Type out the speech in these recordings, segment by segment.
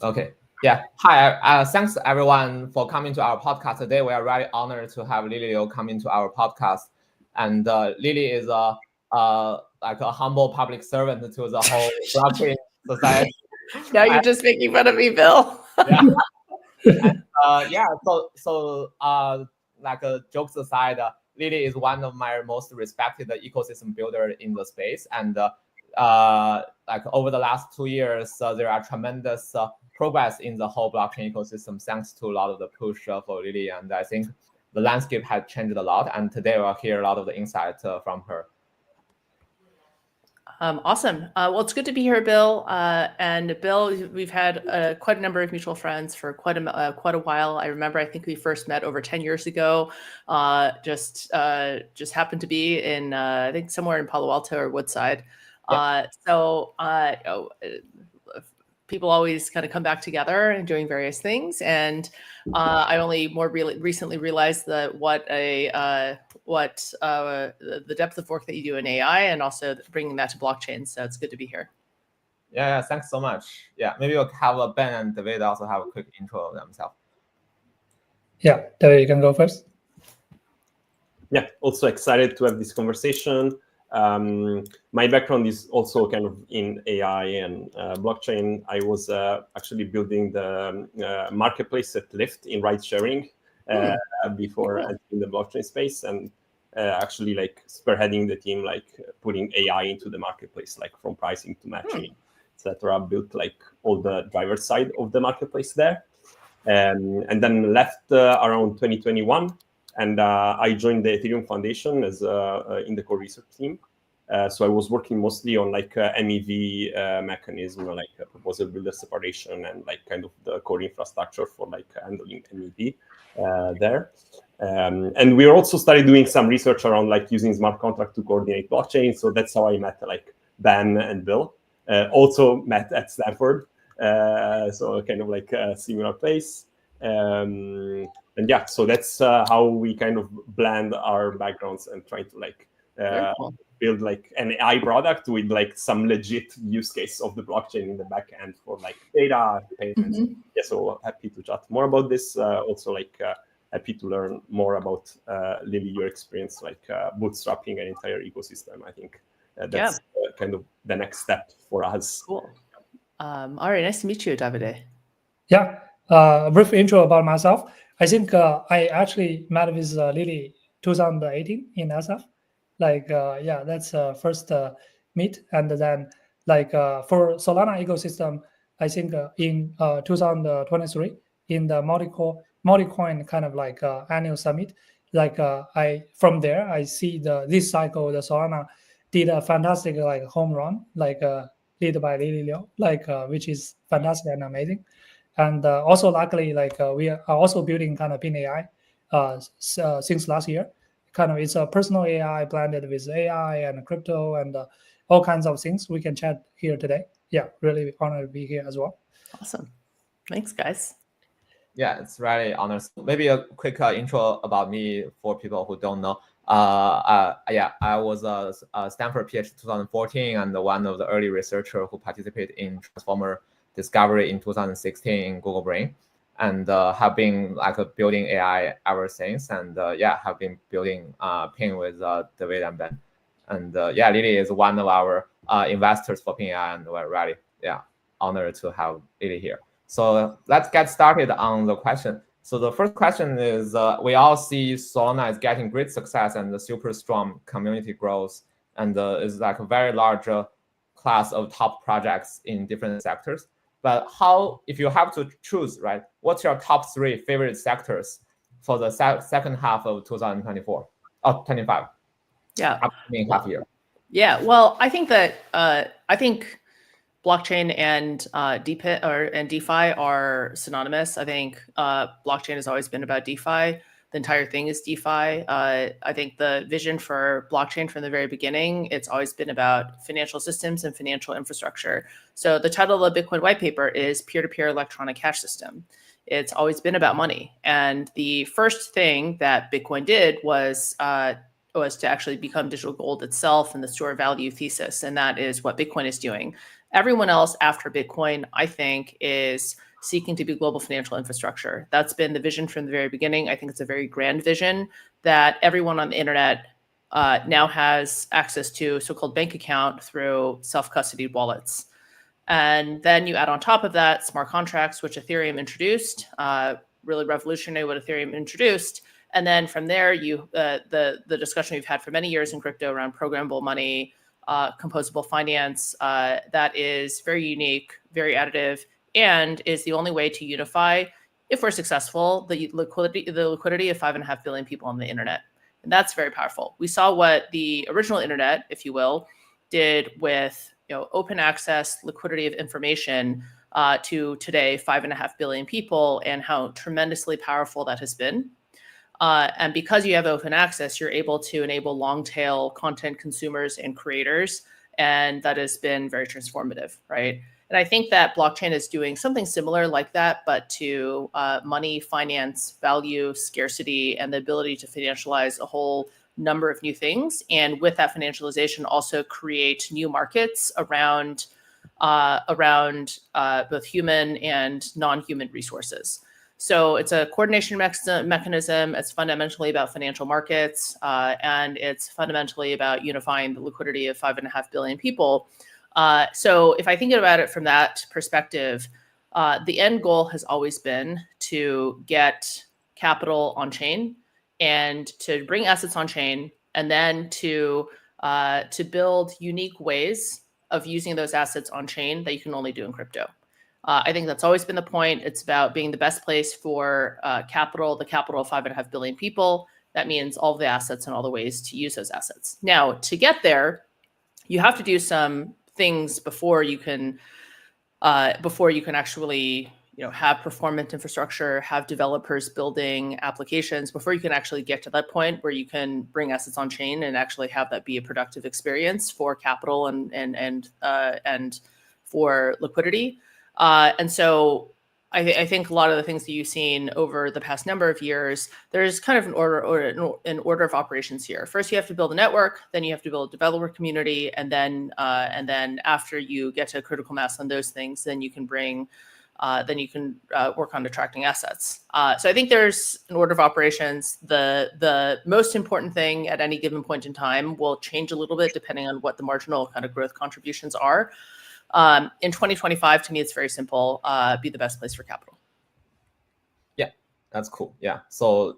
Okay. Yeah. Hi. Thanks everyone for coming to our podcast today. We are very honored to have Lily Liu come into our podcast. And Lily is like a humble public servant to the whole blockchain society. Now you're just making fun of me, Bill. Yeah. Yeah. Like jokes aside, Lily is one of my most respected ecosystem builder in the space, and like over the last 2 years, there are tremendous progress in the whole blockchain ecosystem thanks to a lot of the push for Lily, and I think the landscape has changed a lot. And today we'll hear a lot of the insights from her. Awesome. Well, it's good to be here, Bill. And Bill, we've had quite a number of mutual friends for quite a while. I remember, I think we first met over 10 years ago. Just happened to be in, I think somewhere in Palo Alto or Woodside. Yeah. People always kind of come back together and doing various things. And I only recently realized that the depth of work that you do in AI and also bringing that to blockchain. So it's good to be here. Yeah, thanks so much. Yeah, maybe we'll have Ben and Davide also have a quick intro of themselves. Yeah, Davide, you can go first. Yeah, also excited to have this conversation. My background is also kind of in AI and blockchain. I was actually building the marketplace at Lyft in ride sharing before entering the blockchain space, and actually like spearheading the team, like putting AI into the marketplace, like from pricing to matching, etc. Built like all the driver side of the marketplace there, and then left around 2021. And I joined the Ethereum Foundation as in the core research team. So I was working mostly on like MEV mechanism, like proposal builder separation, and like kind of the core infrastructure for like handling MEV there. And we also started doing some research around like using smart contract to coordinate blockchain. So that's how I met like Ben and Bill. Also met at Stanford. So kind of like a similar place. And yeah, so that's how we kind of blend our backgrounds and try to like build like an AI product with like some legit use case of the blockchain in the back end for like data payments. Yeah, so happy to chat more about this. Also like happy to learn more about Lily, your experience like bootstrapping an entire ecosystem. I think that's kind of the next step for us. Cool. All right, nice to meet you, Davide. Yeah, a brief intro about myself. I think I actually met with Lily 2018 in SF. Like, yeah, that's first meet. And then like for Solana ecosystem, I think in 2023 in the multi-coin kind of like annual summit, like from there, I see this cycle, the Solana did a fantastic like home run, like led by Lily Liu, like which is fantastic and amazing. And also, luckily, like we are also building kind of Pin AI since last year. Kind of, it's a personal AI blended with AI and crypto and all kinds of things. We can chat here today. Yeah, really honored to be here as well. Awesome. Thanks, guys. Yeah, it's really honored. Maybe a quick intro about me for people who don't know. Yeah, I was a Stanford PhD 2014 and one of the early researchers who participated in transformer discovery in 2016 in Google Brain, and have been like building AI ever since. And yeah, have been building Pin with David and Ben. And yeah, Lily is one of our investors for Pin AI, and we're really honored to have Lily here. So let's get started on the question. So the first question is, we all see Solana is getting great success and the super strong community growth, and is like a very large class of top projects in different sectors. But how, if you have to choose, right, what's your top 3 favorite sectors for the second half of 2024 or 25? Yeah. Upcoming half year. Yeah. Well, I think that blockchain and DeFi are synonymous. I think blockchain has always been about DeFi. The entire thing is DeFi. I think the vision for blockchain from the very beginning, it's always been about financial systems and financial infrastructure. So the title of the Bitcoin white paper is Peer-to-Peer Electronic Cash System. It's always been about money. And the first thing that Bitcoin did was to actually become digital gold itself and the store of value thesis. And that is what Bitcoin is doing. Everyone else after Bitcoin, I think, is seeking to be global financial infrastructure. That's been the vision from the very beginning. I think it's a very grand vision that everyone on the internet now has access to a so-called bank account through self-custodied wallets. And then you add on top of that smart contracts, which Ethereum introduced, really revolutionary what Ethereum introduced. And then from there, the discussion we've had for many years in crypto around programmable money, composable finance, that is very unique, very additive, and is the only way to unify, if we're successful, the liquidity of 5.5 billion people on the internet. And that's very powerful. We saw what the original internet, if you will, did with open access, liquidity of information to today 5.5 billion people, and how tremendously powerful that has been. And because you have open access, you're able to enable long tail content consumers and creators. And that has been very transformative, right? And I think that blockchain is doing something similar like that, but to money, finance, value, scarcity, and the ability to financialize a whole number of new things. And with that financialization, also create new markets around both human and non-human resources. So it's a coordination mechanism. It's fundamentally about financial markets, and it's fundamentally about unifying the liquidity of 5.5 billion people. So if I think about it from that perspective, the end goal has always been to get capital on chain and to bring assets on chain, and then to build unique ways of using those assets on chain that you can only do in crypto. I think that's always been the point. It's about being the best place for capital, the capital of 5.5 billion people. That means all of the assets and all the ways to use those assets. Now, to get there, you have to do some things before you can actually have performant infrastructure, have developers building applications, before you can actually get to that point where you can bring assets on chain and actually have that be a productive experience for capital and for liquidity. And so I think a lot of the things that you've seen over the past number of years, there's kind of an order of operations here. First, you have to build a network, then you have to build a developer community, and then after you get to a critical mass on those things, then you can work on attracting assets. So I think there's an order of operations. The most important thing at any given point in time will change a little bit depending on what the marginal kind of growth contributions are. In 2025, to me, it's very simple. Be the best place for capital. Yeah, that's cool. Yeah. So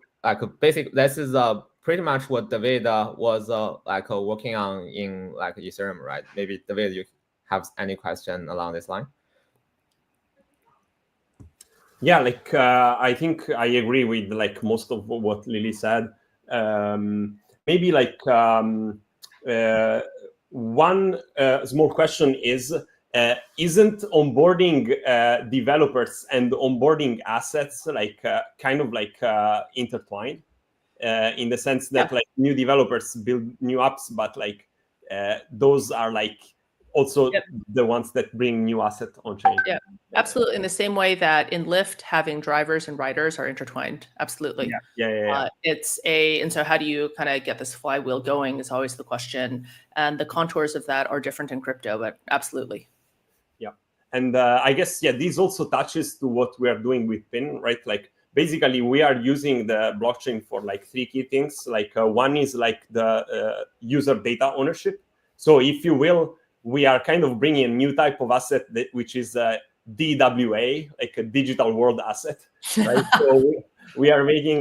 basically, this is pretty much what David was working on in Ethereum, right? Maybe David, you have any question along this line? Yeah, I think I agree with most of what Lily said. Maybe one small question is, isn't onboarding developers and onboarding assets intertwined in the sense that new developers build new apps, but those are also the ones that bring new assets on chain? Yeah, absolutely. In the same way that in Lyft, having drivers and riders are intertwined. Absolutely. Yeah. And so how do you kind of get this flywheel going is always the question. And the contours of that are different in crypto, but absolutely. Yeah. And I guess, this also touches to what we are doing with PIN, right? Basically, we are using the blockchain for three key things. One is the user data ownership. So if you will, we are kind of bringing a new type of asset which is DWA, a digital world asset, right? So we are making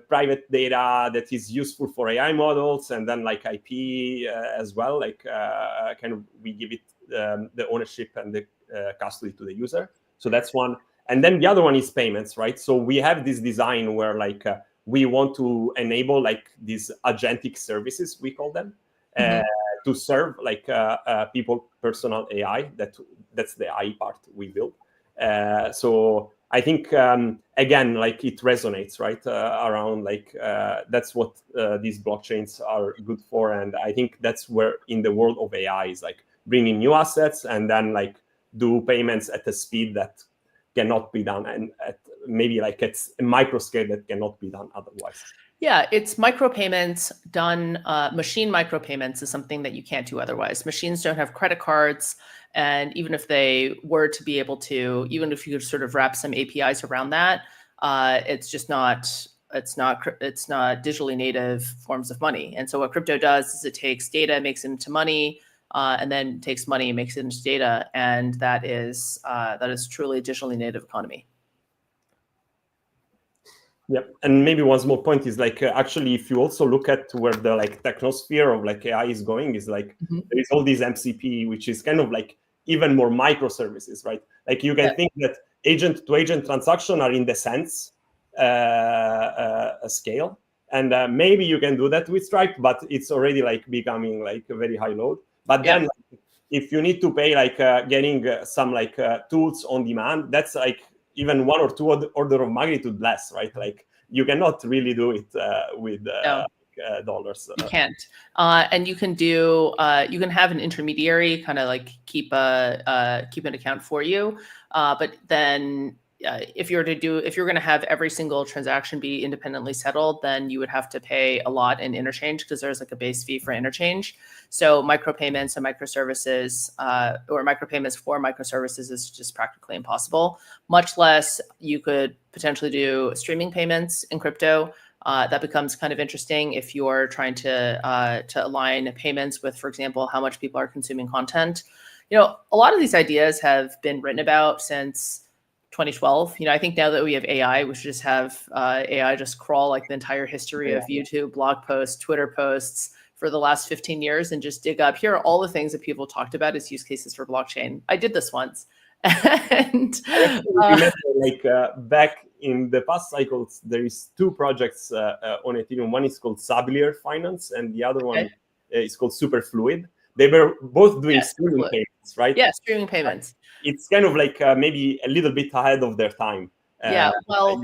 private data that is useful for AI models, and then IP as well. We give it the ownership and the custody to the user. So that's one. And then the other one is payments, right? So we have this design where we want to enable these agentic services, we call them. To serve people personal AI. That's the AI part we built. So I think again, it resonates right around that's what these blockchains are good for, and I think that's where in the world of AI is bringing new assets and then do payments at a speed that cannot be done, and at maybe at a micro scale that cannot be done otherwise. Yeah, it's micropayments done. Machine micropayments is something that you can't do otherwise. Machines don't have credit cards. And even if they were to be able to, even if you could sort of wrap some APIs around that, it's just not, it's not digitally native forms of money. And so what crypto does is it takes data, makes it into money, and then takes money and makes it into data. And that is truly a digitally native economy. Yeah, and maybe one more point is like actually, if you also look at where the like technosphere of like AI is going, is like there is all these MCP, which is kind of like even more microservices, right? Like you can think that agent-to-agent transaction are in the sense a scale, and maybe you can do that with Stripe, but it's already like becoming like a very high load. But then like, if you need to pay like getting some like tools on demand, that's like even 1 or 2 order of magnitude less, right? Like you cannot really do it with dollars. You can't, and you can do. You can have an intermediary kind of like keep an account for you, but then if you're going to have every single transaction be independently settled, then you would have to pay a lot in interchange because there's like a base fee for interchange. So micropayments and microservices, or micropayments for microservices, is just practically impossible. Much less you could potentially do streaming payments in crypto. That becomes kind of interesting if you're trying to align payments with, for example, how much people are consuming content. You know, a lot of these ideas have been written about since 2012. You know, I think now that we have AI, we should just have AI just crawl like the entire history of YouTube, blog posts, Twitter posts for the last 15 years and just dig up. Here are all the things that people talked about as use cases for blockchain. I did this once. And like back in the past cycles, there is 2 projects on Ethereum. One is called Sablier Finance, and the other one is called Superfluid. They were both doing streaming payments, right? Yeah, streaming payments. It's kind of like maybe a little bit ahead of their time. Yeah, well,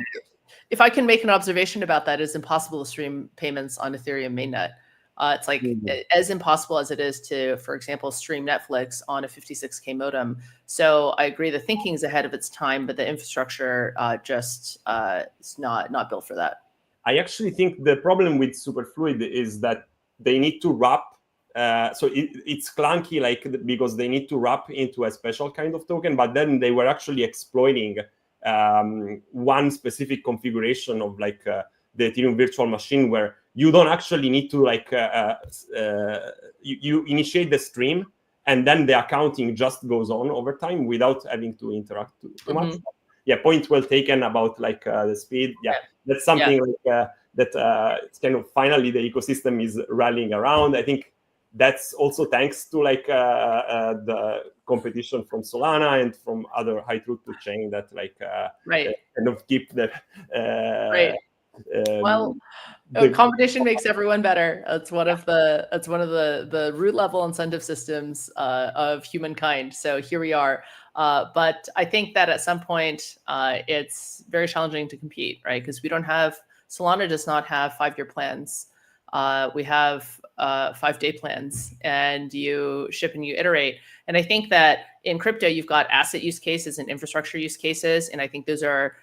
if I can make an observation about that, it's impossible to stream payments on Ethereum mainnet. It's like as impossible as it is to, for example, stream Netflix on a 56K modem. So I agree the thinking is ahead of its time, but the infrastructure just is not built for that. I actually think the problem with Superfluid is that they need to wrap. So it's clunky, like because they need to wrap into a special kind of token, but then they were actually exploiting one specific configuration of like the Ethereum virtual machine where you don't actually need to like you initiate the stream and then the accounting just goes on over time without having to interact too much. Yeah, point well taken about like the speed. Yeah, that's something like that. It's kind of finally the ecosystem is rallying around. I think that's also thanks to like the competition from Solana and from other high throughput chain that like kind of keep the well, competition makes everyone better. It's one of the root level incentive systems of humankind. So here we are. But I think that at some point it's very challenging to compete, right? Because Solana does not have 5-year plans. We have 5-day plans, and you ship and you iterate. And I think that in crypto, you've got asset use cases and infrastructure use cases. And I think those are,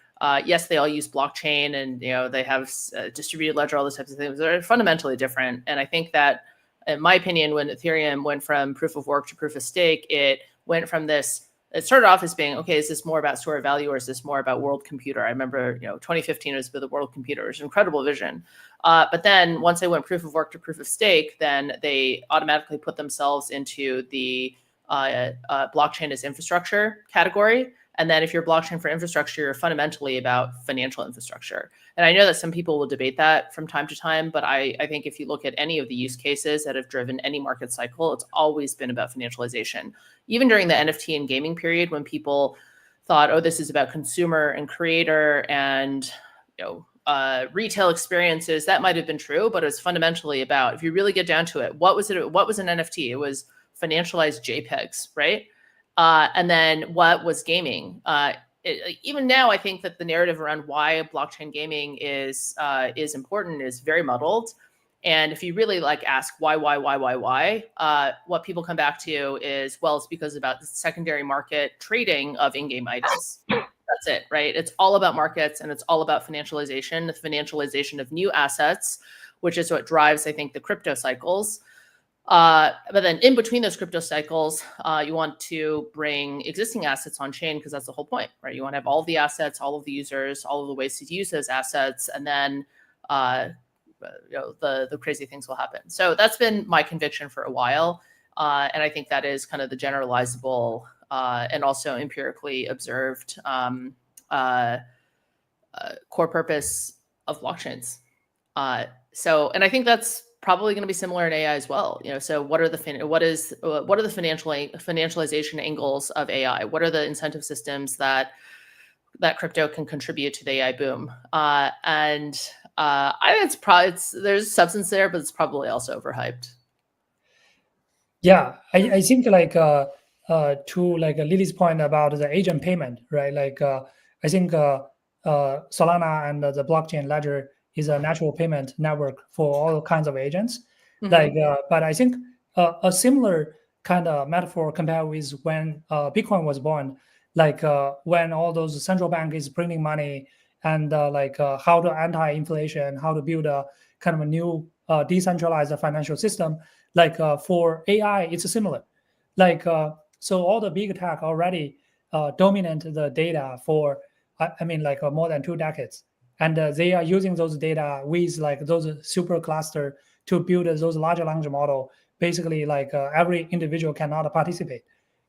yes, they all use blockchain, and they have distributed ledger, all those types of things. They're fundamentally different. And I think that, in my opinion, when Ethereum went from proof of work to proof of stake, it went from this. It started off as being, okay, is this more about store of value or is this more about world computer? I remember, 2015 was the world computer. It was an incredible vision. But then once they went proof of work to proof of stake, then they automatically put themselves into the blockchain as infrastructure category. And then if you're blockchain for infrastructure, you're fundamentally about financial infrastructure. And I know that some people will debate that from time to time, but I think if you look at any of the use cases that have driven any market cycle, it's always been about financialization. Even during the NFT and gaming period, when people thought, oh, this is about consumer and creator and retail experiences, that might have been true, but it's fundamentally about, if you really get down to it, what was an NFT? It was financialized JPEGs, right? And then what was gaming? Even now, I think that the narrative around why blockchain gaming is important is very muddled. And if you really ask why, what people come back to is, well, it's because about the secondary market trading of in-game items. that's it, right? It's all about markets and it's all about financialization, the financialization of new assets, which is what drives, I think, the crypto cycles. But then in between those crypto cycles, you want to bring existing assets on chain because that's the whole point, right? You want to have all of the assets, all of the users, all of the ways to use those assets, and then the crazy things will happen. So that's been my conviction for a while, and I think that is kind of the generalizable and also empirically observed core purpose of blockchains. And I think that's probably going to be similar in AI as well. So what are the financialization angles of AI? What are the incentive systems that crypto can contribute to the AI boom? And I think there's substance there, but it's probably also overhyped. Yeah, I think like to like Lily's point about the agent payment, right? Like I think Solana and the blockchain ledger is a natural payment network for all kinds of agents. Like, but I think a similar kind of metaphor compared with when Bitcoin was born, like when all those central bank is printing money and like how to anti-inflation, how to build a kind of a new decentralized financial system. Like for AI, it's similar. Like so, all the big tech already dominate the data for I mean like more than 2 decades, and they are using those data with like those super cluster to build those large language model. Basically, like every individual cannot participate.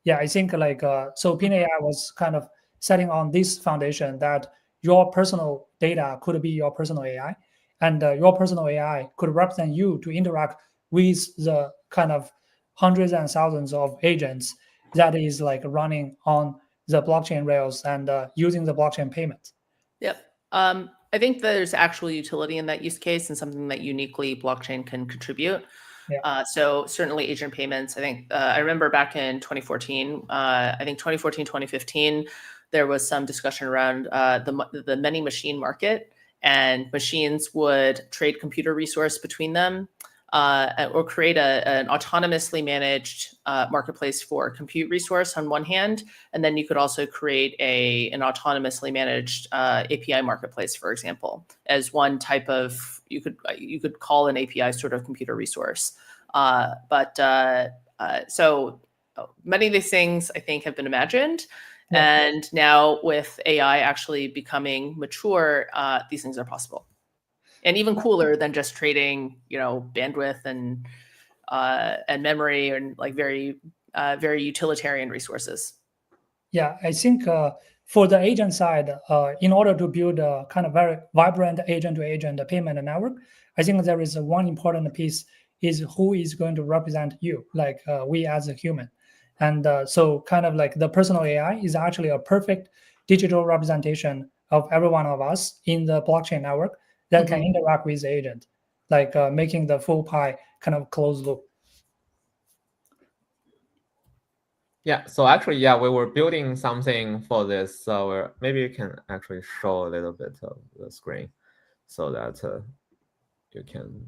Yeah, I think like so Pin AI was kind of setting on this foundation that your personal data could be your personal AI, and your personal AI could represent you to interact with the kind of hundreds and thousands of agents that is like running on the blockchain rails and using the blockchain payments. Yep. I think there's actual utility in that use case and something that uniquely blockchain can contribute. Yeah. So certainly agent payments. I think I remember back in 2014, I think 2014, 2015, there was some discussion around the many machine market, and machines would trade computer resource between them or create an autonomously managed marketplace for compute resource on one hand, and then you could also create an autonomously managed API marketplace, for example, as one type of you could call an API sort of computer resource. So many of these things I think have been imagined. Yeah. And now with AI actually becoming mature, these things are possible. And even cooler than just trading, bandwidth and memory and like very utilitarian resources. Yeah, I think for the agent side, in order to build a kind of very vibrant agent-to-agent payment network, I think there is one important piece is who is going to represent you, like we as a human. And so kind of like the personal AI is actually a perfect digital representation of every one of us in the blockchain network that can interact with the agent, like making the full pie kind of closed loop. Yeah, so actually, yeah, we were building something for this. So maybe you can actually show a little bit of the screen so that you can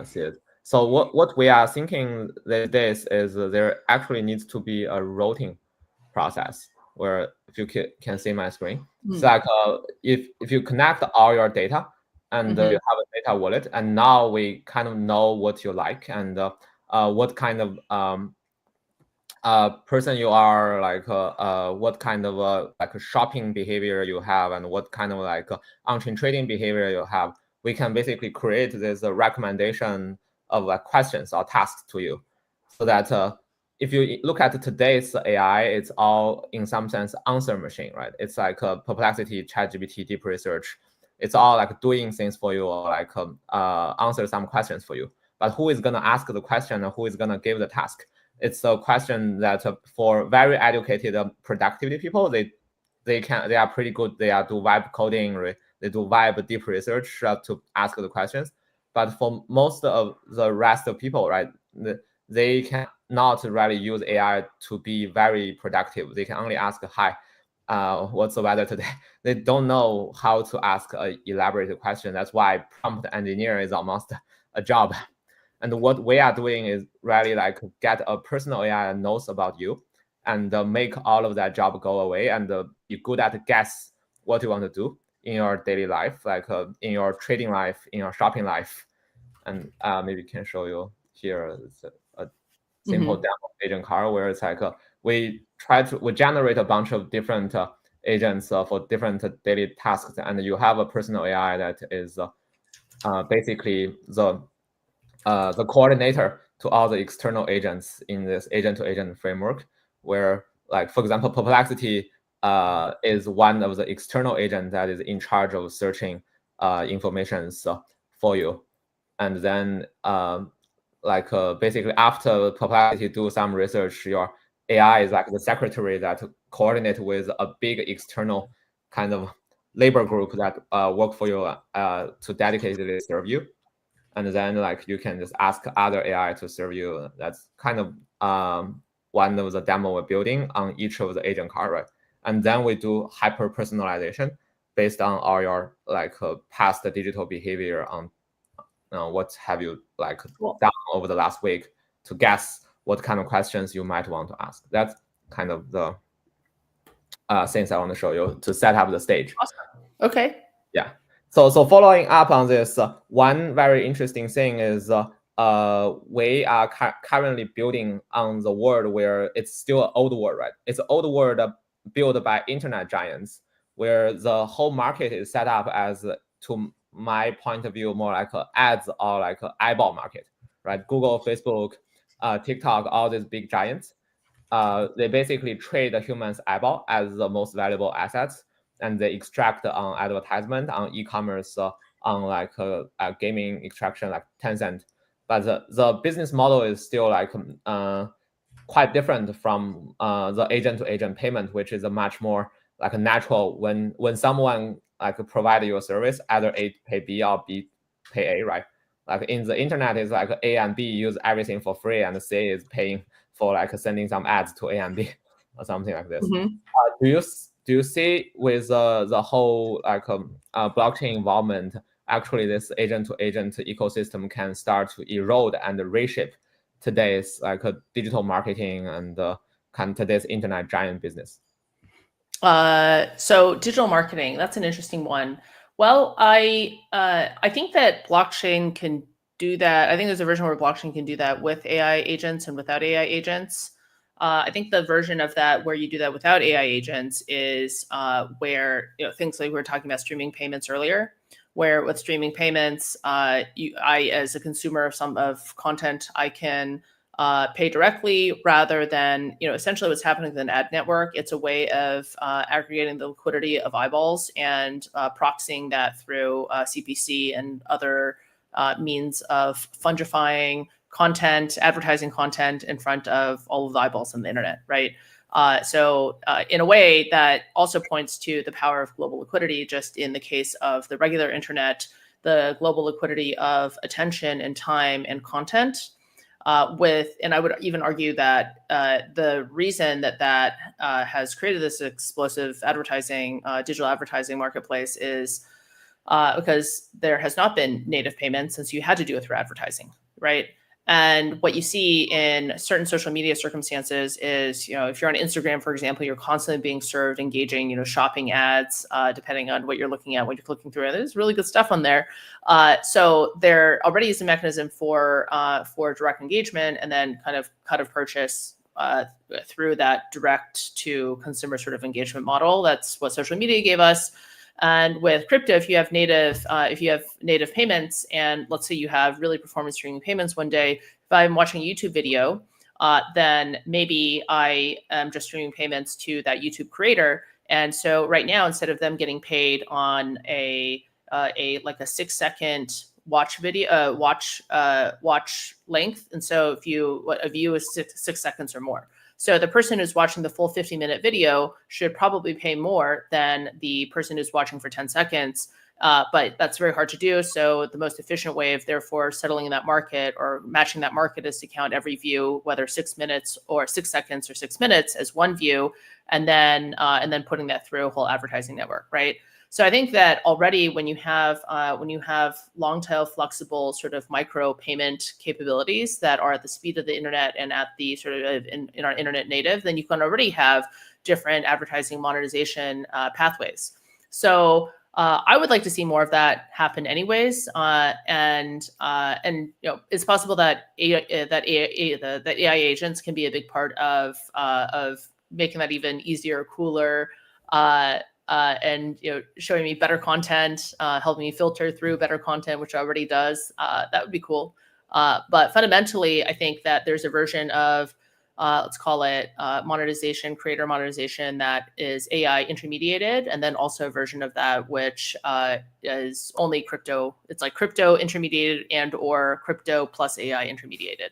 see it. So what we are thinking this is there actually needs to be a routing process where if you can see my screen, it's like if you connect all your data and you have a data wallet, and now we kind of know what you like and what kind of person you are, like what kind of like shopping behavior you have, and what kind of like on-chain trading behavior you have. We can basically create this recommendation of like questions or tasks to you, so that if you look at today's AI, it's all in some sense answer machine, right? It's like Perplexity, ChatGPT, Deep Research. It's all like doing things for you or like answer some questions for you. But who is gonna ask the question, or who is gonna give the task? It's a question that for very educated productivity people, they are pretty good. They do vibe coding, they do vibe deep research to ask the questions. But for most of the rest of people, right, they can not really use AI to be very productive. They can only ask, hi, what's the weather today? They don't know how to ask an elaborate question. That's why prompt engineer is almost a job. And what we are doing is really like get a personal AI that knows about you and make all of that job go away and be good at guess what you want to do in your daily life, like in your trading life, in your shopping life. And maybe can show you here a simple demo agent car where it's like we generate a bunch of different agents for different daily tasks, and you have a personal AI that is basically the coordinator to all the external agents in this agent-to-agent framework, where, like, for example, Perplexity is one of the external agents that is in charge of searching information for you. And then basically after Perplexity do some research, your AI is like the secretary that coordinate with a big external kind of labor group that work for you to dedicatedly serve you. And then like you can just ask other AI to serve you. That's kind of one of the demo we're building on each of the agent card, right? And then we do hyper personalization based on all your like past digital behavior on what have you like done over the last week to guess what kind of questions you might want to ask. That's kind of the things I want to show you to set up the stage. Awesome. Okay. Yeah. So following up on this, one very interesting thing is we are currently building on the world where it's still an old world, right? It's an old world built by internet giants, where the whole market is set up as, to my point of view, more like ads or like an eyeball market, right? Google, Facebook, TikTok, all these big giants, they basically trade a human's eyeball as the most valuable assets, and they extract on advertisement, on e-commerce, on like gaming extraction like Tencent. But the business model is still like quite different from the agent-to-agent payment, which is a much more like a natural when someone like provide you a service, either A pay B or B pay A, right? Like in the internet, is like A and B use everything for free, and C is paying for like sending some ads to A and B or something like this. Do you see with the whole like blockchain involvement, actually this agent-to-agent ecosystem can start to erode and reshape today's like digital marketing and today's internet giant business? So digital marketing, that's an interesting one. Well, I think that blockchain can do that. I think there's a version where blockchain can do that with AI agents and without AI agents. I think the version of that where you do that without AI agents is where things like we were talking about streaming payments earlier, where with streaming payments, I as a consumer of some of content, I can pay directly rather than essentially what's happening with an ad network. It's a way of aggregating the liquidity of eyeballs and proxying that through CPC and other means of fungifying content, advertising content in front of all of the eyeballs on the internet, right? So in a way that also points to the power of global liquidity, just in the case of the regular internet, the global liquidity of attention and time and content. And I would even argue that the reason that has created this explosive advertising, digital advertising marketplace is because there has not been native payments, since you had to do it through advertising, right? And what you see in certain social media circumstances is, if you're on Instagram, for example, you're constantly being served engaging, shopping ads, depending on what you're looking at, what you're clicking through. And there's really good stuff on there. So there already is a mechanism for direct engagement and then kind of cut of purchase through that direct to consumer sort of engagement model. That's what social media gave us. And with crypto, if you have native payments, and let's say you have really performance streaming payments one day, if I'm watching a YouTube video, then maybe I am just streaming payments to that YouTube creator. And so right now, instead of them getting paid on a 6-second watch video, watch length, and so if a view is 6 seconds or more. So the person who's watching the full 50-minute video should probably pay more than the person who's watching for 10 seconds. But that's very hard to do. So the most efficient way of therefore settling in that market or matching that market is to count every view, whether 6 minutes or 6 seconds or 6 minutes, as one view, and then putting that through a whole advertising network, right? So I think that already when you have long tail flexible sort of micro payment capabilities that are at the speed of the internet and at the sort of in our internet native, then you can already have different advertising monetization pathways. So I would like to see more of that happen, anyways. And it's possible that AI agents can be a big part of making that even easier, cooler, and showing me better content, helping me filter through better content, which already does. That would be cool. But fundamentally, I think that there's a version of let's call it monetization, creator monetization, that is AI intermediated, and then also a version of that which is only crypto. It's like crypto intermediated and or crypto plus AI intermediated.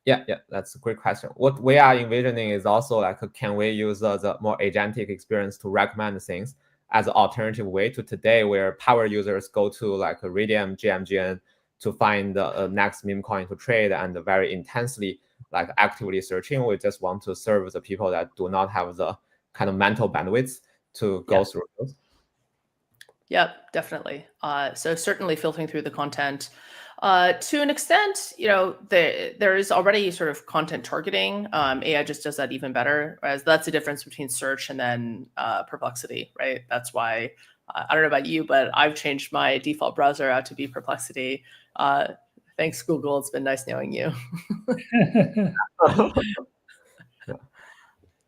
Yeah, that's a great question. What we are envisioning is also like, can we use the more agentic experience to recommend things as an alternative way to today, where power users go to like a Radium, GMGN to find the next meme coin to trade, and very intensely like actively searching. We just want to serve the people that do not have the kind of mental bandwidth to go through those. Yep, definitely. So certainly filtering through the content. To an extent, there is already sort of content targeting. AI just does that even better. As that's the difference between search and then Perplexity, right? That's why I don't know about you, but I've changed my default browser out to be Perplexity. Thanks, Google. It's been nice knowing you.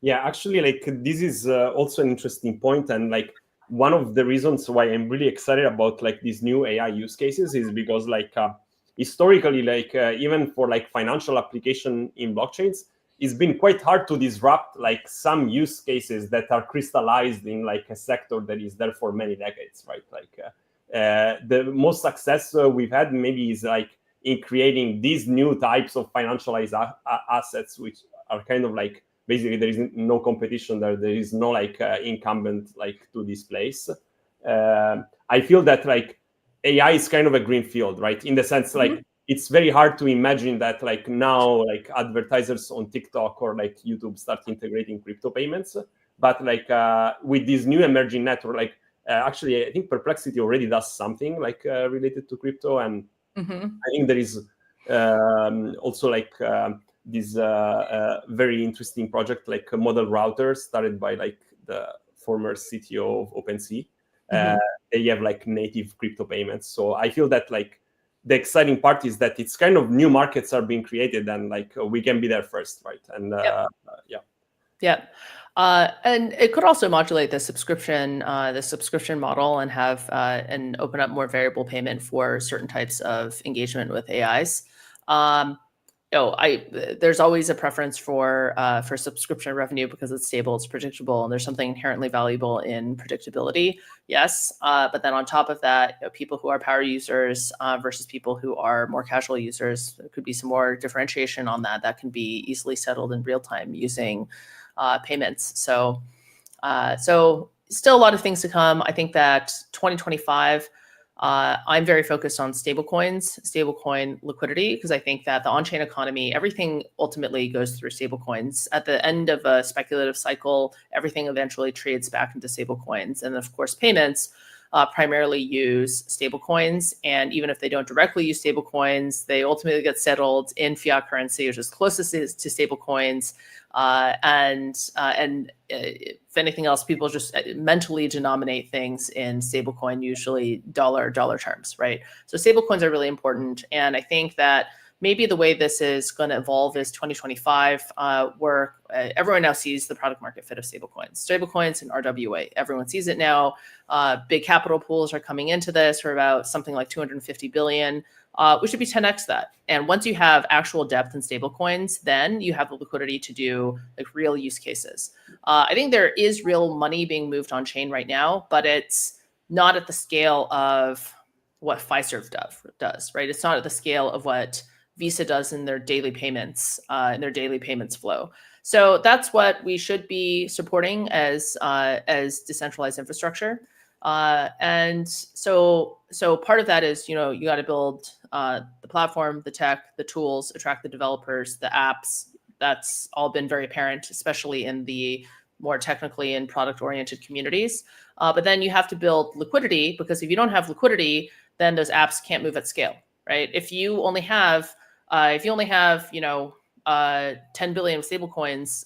Yeah, actually, like this is also an interesting point, and like one of the reasons why I'm really excited about like these new AI use cases is because like historically, like even for like financial application in blockchains, it's been quite hard to disrupt like some use cases that are crystallized in like a sector that is there for many decades, right? Like the most success we've had maybe is like in creating these new types of financialized assets, which are kind of like, basically there is no competition there. There is no like incumbent like to this place. I feel that like AI is kind of a green field, right? In the sense like it's very hard to imagine that like now like advertisers on TikTok or like YouTube start integrating crypto payments. But like with this new emerging network, like actually I think Perplexity already does something like related to crypto, and I think there is also like this very interesting project like a model router started by like the former CTO of OpenSea. They have like native crypto payments. So I feel that like the exciting part is that it's kind of new markets are being created, and like we can be there first, right? And and it could also modulate the subscription model and have and open up more variable payment for certain types of engagement with AIs. There's always a preference for subscription revenue because it's stable, it's predictable, and there's something inherently valuable in predictability. Yes, but then on top of that, people who are power users versus people who are more casual users, there could be some more differentiation on that. That can be easily settled in real time using payments. So still a lot of things to come. I think that 2025. I'm very focused on stablecoin liquidity, because I think that the on-chain economy, everything ultimately goes through stablecoins. At the end of a speculative cycle, everything eventually trades back into stablecoins. And of course, payments primarily use stablecoins. And even if they don't directly use stablecoins, they ultimately get settled in fiat currency, which is closest to stablecoins. And if anything else, people just mentally denominate things in stablecoin, usually dollar terms, right? So stablecoins are really important. And I think that maybe the way this is going to evolve is 2025, where everyone now sees the product market fit of stablecoins and RWA. Everyone sees it now. Big capital pools are coming into this for about something like 250 billion. We should be 10x that. And once you have actual depth in stablecoins, then you have the liquidity to do like real use cases. I think there is real money being moved on chain right now, but it's not at the scale of what Fiserv does, right? It's not at the scale of what Visa does in their daily payments, flow. So that's what we should be supporting as decentralized infrastructure. And so part of that is, you got to build the platform, the tech, the tools, attract the developers, the apps. That's all been very apparent, especially in the more technically and product-oriented communities. But then you have to build liquidity, because if you don't have liquidity, then those apps can't move at scale, right? If you only have 10 billion stablecoins,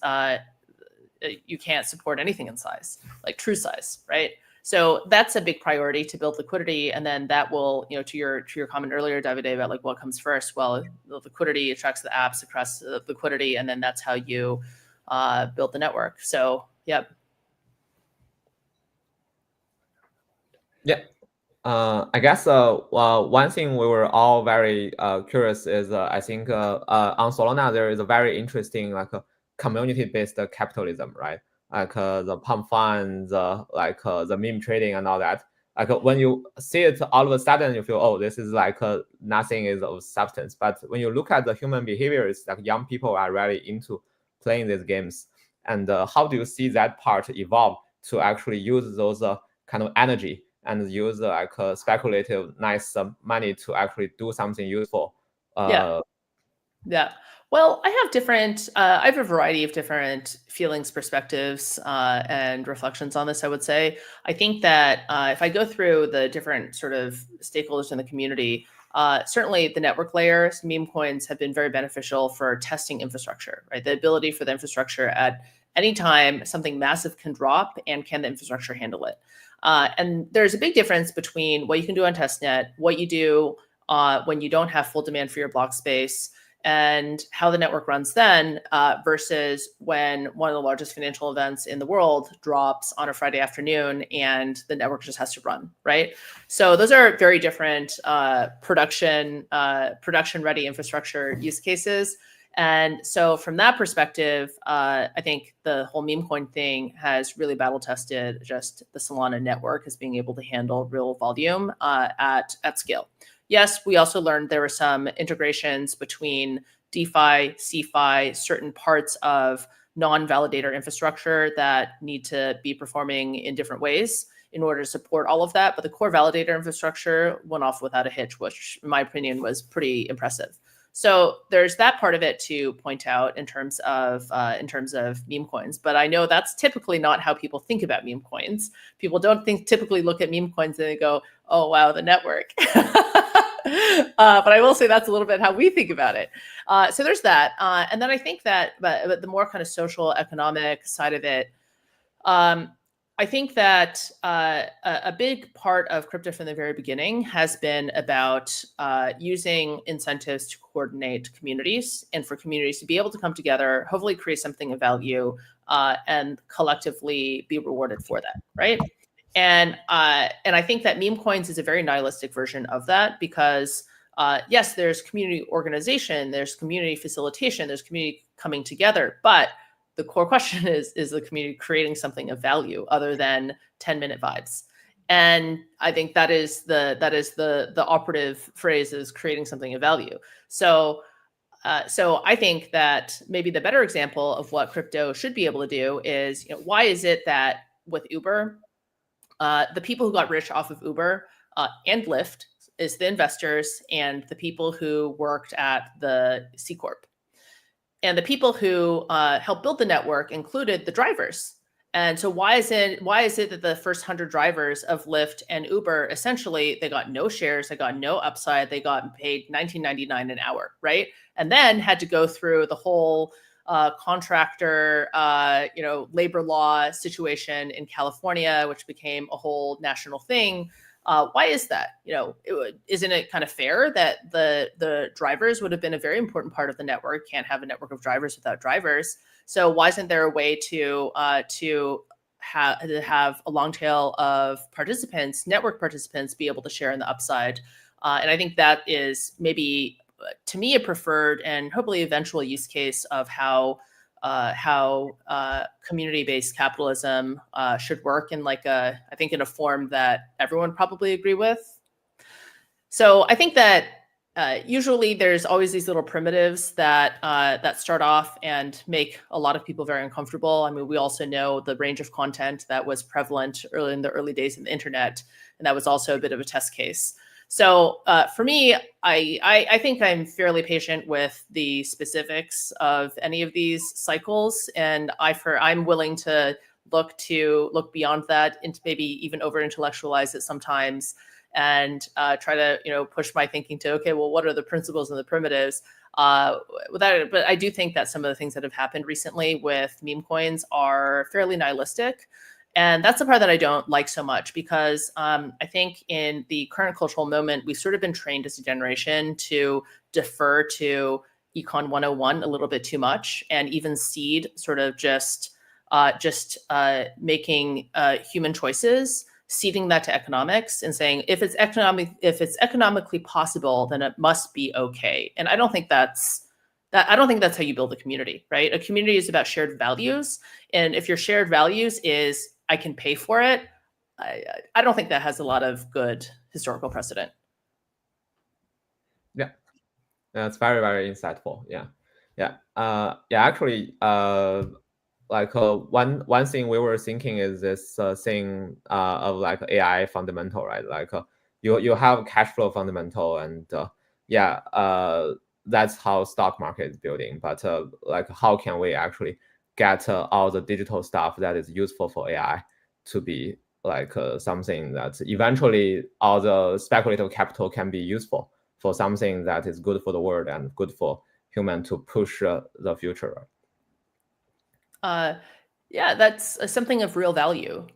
you can't support anything in size, like true size, right? So that's a big priority to build liquidity, and then that will, to your comment earlier, Davide, about like what comes first. Well, the liquidity attracts the apps, across the liquidity, and then that's how you build the network. So, yep. Yeah. I guess one thing we were all very curious is I think on Solana there is a very interesting like community-based capitalism, right? Like the pump funds, like the meme trading and all that. Like when you see it, all of a sudden you feel, oh, this is like nothing is of substance. But when you look at the human behavior, it's like young people are really into playing these games. And how do you see that part evolve to actually use those kind of energy and use like speculative nice money to actually do something useful? Yeah. Well, I have a variety of different feelings, perspectives, and reflections on this, I would say. I think that if I go through the different sort of stakeholders in the community, certainly the network layers, meme coins have been very beneficial for testing infrastructure, right? The ability for the infrastructure at any time something massive can drop, and can the infrastructure handle it? And there's a big difference between what you can do on testnet, what you do when you don't have full demand for your block space, and how the network runs then versus when one of the largest financial events in the world drops on a Friday afternoon and the network just has to run, right? So those are very different production ready infrastructure use cases. And so from that perspective, I think the whole meme coin thing has really battle tested just the Solana network as being able to handle real volume at scale. Yes, we also learned there were some integrations between DeFi, CeFi, certain parts of non-validator infrastructure that need to be performing in different ways in order to support all of that. But the core validator infrastructure went off without a hitch, which in my opinion was pretty impressive. So there's that part of it to point out in terms of meme coins. But I know that's typically not how people think about meme coins. People don't typically look at meme coins and they go, "Oh wow, the network." But I will say that's a little bit how we think about it. So there's that, and then I think that, but the more kind of social economic side of it. I think that a big part of crypto from the very beginning has been about using incentives to coordinate communities, and for communities to be able to come together, hopefully create something of value, and collectively be rewarded for that, right? And I think that meme coins is a very nihilistic version of that, because yes, there's community organization, there's community facilitation, there's community coming together, but the core question is the community creating something of value other than 10-minute vibes? And I think that is the operative phrase, is creating something of value. So I think that maybe the better example of what crypto should be able to do is, why is it that with Uber, the people who got rich off of Uber and Lyft is the investors and the people who worked at the C Corp. And the people who helped build the network included the drivers. And so why is it that the first 100 drivers of Lyft and Uber, essentially, they got no shares, they got no upside, they got paid $19.99 an hour, right? And then had to go through the whole contractor, labor law situation in California, which became a whole national thing. Why is that? Isn't it kind of fair that the drivers would have been a very important part of the network? Can't have a network of drivers without drivers. So why isn't there a way to have a long tail of participants, network participants, be able to share in the upside? And I think that is maybe, to me, a preferred and hopefully eventual use case of how community-based capitalism should work in I think in a form that everyone probably agree with. So I think that usually there's always these little primitives that start off and make a lot of people very uncomfortable. I mean, we also know the range of content that was prevalent early in the early days of the internet, and that was also a bit of a test case. So for me, I think I'm fairly patient with the specifics of any of these cycles, and I'm willing to look beyond that, into maybe even over intellectualize it sometimes, and try to push my thinking to, okay, well, what are the principles and the primitives? But I do think that some of the things that have happened recently with meme coins are fairly nihilistic. And that's the part that I don't like so much, because I think in the current cultural moment, we've sort of been trained as a generation to defer to Econ 101 a little bit too much, and even seed sort of just making human choices, seeding that to economics and saying, if it's economically possible, then it must be okay. And I don't think that's how you build a community, right? A community is about shared values. And if your shared values is, I can pay for it, I don't think that has a lot of good historical precedent. Yeah, that's very, very insightful. Yeah. Actually, like one thing we were thinking is this thing of like AI fundamental, right? Like you have cash flow fundamental, and that's how stock market is building. But like, how can we actually get all the digital stuff that is useful for AI to be like something that eventually all the speculative capital can be useful for something that is good for the world and good for human to push the future. Yeah, that's something of real value.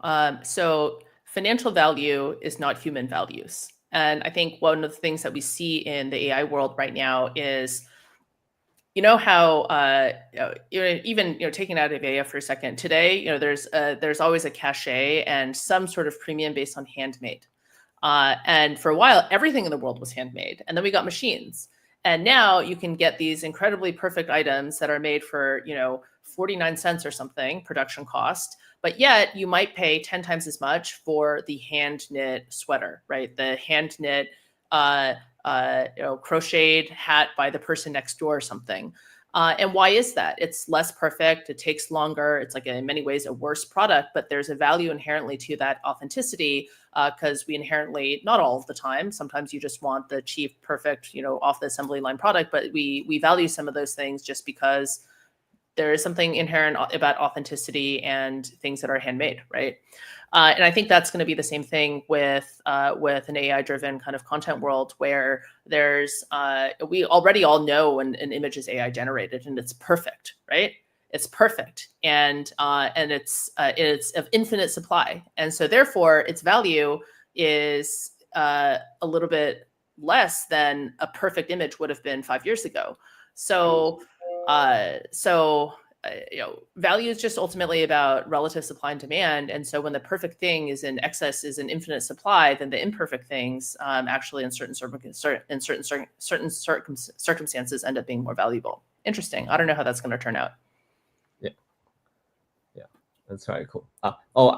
So financial value is not human values. And I think one of the things that we see in the AI world right now is, how even taking out of AI for a second today, there's always a cachet and some sort of premium based on handmade. And for a while, everything in the world was handmade, and then we got machines. And now you can get these incredibly perfect items that are made for 49 cents or something production cost, but yet you might pay 10 times as much for the hand knit sweater, right? The hand knit crocheted hat by the person next door or something. And why is that? It's less perfect. It takes longer. It's like in many ways a worse product, but there's a value inherently to that authenticity, because we inherently, not all of the time, sometimes you just want the cheap, perfect, off the assembly line product, but we value some of those things just because there is something inherent about authenticity and things that are handmade, right? And I think that's going to be the same thing with an AI-driven kind of content world, where there's we already all know an image is AI generated and it's perfect, right? It's perfect, and it's of infinite supply, and so therefore its value is a little bit less than a perfect image would have been 5 years ago. So value is just ultimately about relative supply and demand. And so when the perfect thing is in excess, is in infinite supply, then the imperfect things actually in certain circumstances end up being more valuable. Interesting. I don't know how that's going to turn out. Yeah, that's very cool.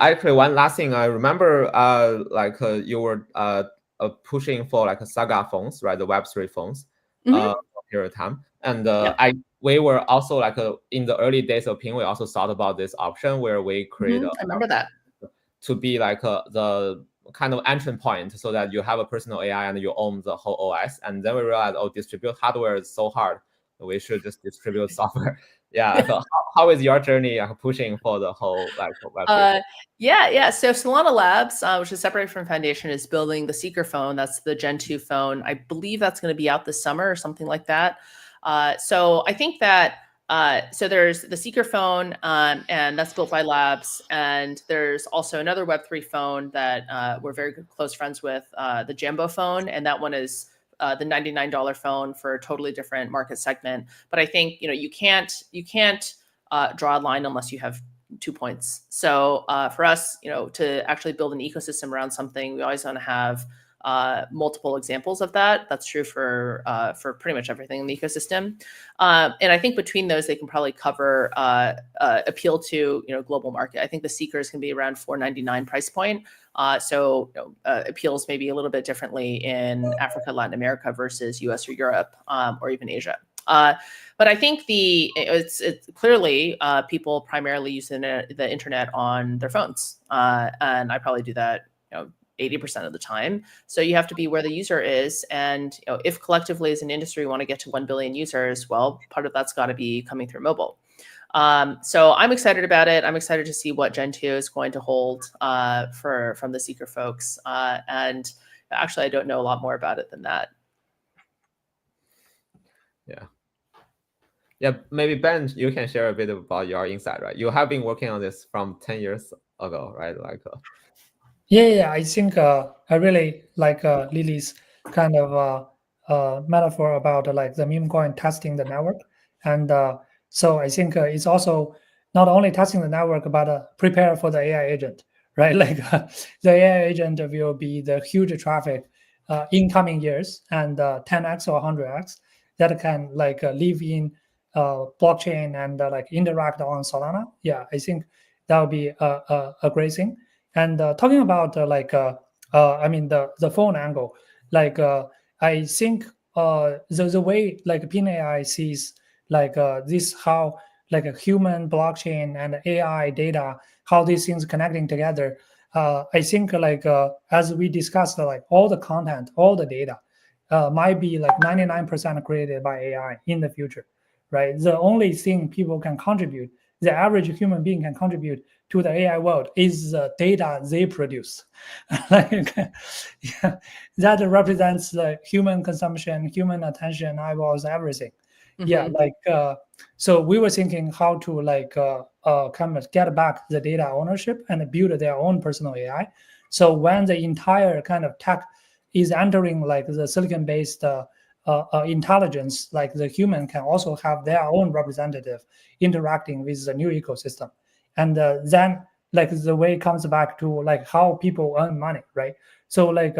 Actually, one last thing. I remember you were pushing for like a Saga phones, right? The Web3 phones for a period of time. And we were also like in the early days of Ping, we also thought about this option where we create I remember that to be like the kind of entry point, so that you have a personal AI and you own the whole OS. And then we realized, distribute hardware is so hard. We should just distribute software. Yeah. So how is your journey pushing for the whole Web3? So Solana Labs, which is separate from Foundation, is building the Seeker phone. That's the Gen 2 phone. I believe that's going to be out this summer or something like that. So I think that so there's the Seeker phone, and that's built by Labs, and there's also another Web3 phone that we're very close friends with, the Jambo phone, and that one is the $99 phone for a totally different market segment. But I think you can't draw a line unless you have 2 points. So for us, to actually build an ecosystem around something, we always want to have multiple examples of that. That's true for pretty much everything in the ecosystem. And I think between those, they can probably cover appeal to global market. I think the Seekers can be around $499 price point. So appeals maybe a little bit differently in Africa, Latin America versus US or Europe, or even Asia. But I think it's clearly people primarily use the internet on their phones, and I probably do that 80% of the time. So you have to be where the user is, and if collectively as an industry we want to get to 1 billion users, well, part of that's got to be coming through mobile. So I'm excited about it. I'm excited to see what Gen 2 is going to hold from the Seeker folks, and actually I don't know a lot more about it than that. Yeah. Yeah, maybe Ben, you can share a bit about your insight, right? You have been working on this from 10 years ago, right? Like, Yeah, I think I really like Lily's kind of metaphor about like the meme coin testing the network, and so I think it's also not only testing the network but prepare for the AI agent, right? Like the AI agent will be the huge traffic in coming years, and 10x or 100x that can like live in blockchain and like interact on Solana. Yeah, I think that would be a great thing. And talking about I mean the phone angle, like I think the way like Pin AI sees like this how like a human blockchain and AI data, how these things connecting together. I think like as we discussed, like all the content, all the data might be like 99% created by AI in the future, right? The only thing people can contribute, the average human being can contribute to the AI world is the data they produce. Like, yeah, that represents the human consumption, human attention, eyeballs, everything. Yeah, like so we were thinking how to like kind of get back the data ownership and build their own personal AI. So when the entire kind of tech is entering like the silicon-based intelligence, like the human can also have their own representative interacting with the new ecosystem, and then like the way comes back to like how people earn money, right? So like